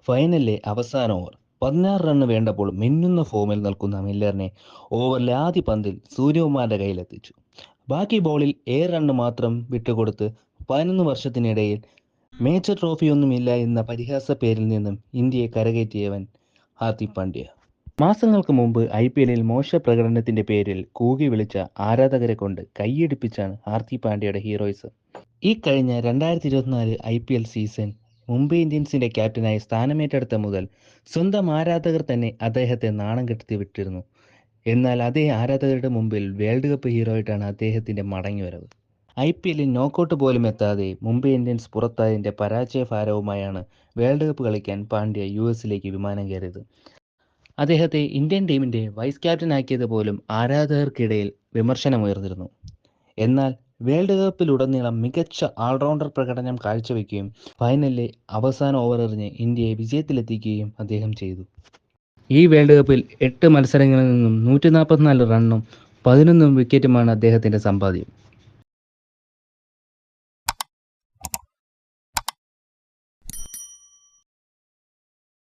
ഫൈനലിലെ അവസാന over 16 run വേണ്ടപ്പോൾ മിന്നുന്ന ഫോമിൽ നിൽക്കുന്ന മില്ലറിനെ ഓവറിലെ ആദ്യ പന്തിൽ സൂര്യകുമാറിന്റെ കയ്യിലെത്തിച്ചു. ബാക്കി ബോളിൽ 7 റണ്ണ് മാത്രം വിട്ടുകൊടുത്ത് 11 വർഷത്തിനിടയിൽ മേജർ ട്രോഫിയൊന്നുമില്ല എന്ന പരിഹാസ പേരിൽ നിന്നും ഇന്ത്യയെ കരകയറ്റിയവൻ ഹാർദിക് പാണ്ഡ്യ. മാസങ്ങൾക്ക് മുമ്പ് IPLൽ മോശ പ്രകടനത്തിന്റെ പേരിൽ കൂകി വിളിച്ച ആരാധകരെ കൊണ്ട് കൈയടിപ്പിച്ചാണ് ഹാർദിക് പാണ്ഡ്യയുടെ ഹീറോയിസം. ഈ കഴിഞ്ഞ 2024 IPL സീസൺ മുംബൈ ഇന്ത്യൻസിന്റെ ക്യാപ്റ്റനായി സ്ഥാനമേറ്റെടുത്ത മുതൽ സ്വന്തം ആരാധകർ തന്നെ അദ്ദേഹത്തെ നാണം കെടുത്തി വിട്ടിരുന്നു. എന്നാൽ അതേ ആരാധകരുടെ മുമ്പിൽ വേൾഡ് കപ്പ് ഹീറോയായിട്ടാണ് അദ്ദേഹത്തിന്റെ മടങ്ങിവരവ്. IPLൽ നോക്കൌട്ട് പോലും എത്താതെ മുംബൈ ഇന്ത്യൻസ് പുറത്തായതിന്റെ പരാജയ ഭാരവുമായാണ് വേൾഡ് കപ്പ് കളിക്കാൻ പാണ്ഡ്യ US വിമാനം കയറിയത്. അദ്ദേഹത്തെ ഇന്ത്യൻ ടീമിന്റെ വൈസ് ക്യാപ്റ്റനാക്കിയത് പോലും ആരാധകർക്കിടയിൽ വിമർശനമുയർന്നിരുന്നു. എന്നാൽ വേൾഡ് കപ്പിലുടനീളം മികച്ച ഓൾറൗണ്ടർ പ്രകടനം കാഴ്ചവെക്കുകയും ഫൈനലിലെ അവസാന ഓവർ എറിഞ്ഞ് ഇന്ത്യയെ വിജയത്തിലെത്തിക്കുകയും അദ്ദേഹം ചെയ്തു. ഈ വേൾഡ് കപ്പിൽ 8 മത്സരങ്ങളിൽ നിന്നും 144 റണ്ണും 11 വിക്കറ്റുമാണ് അദ്ദേഹത്തിന്റെ സമ്പാദ്യം.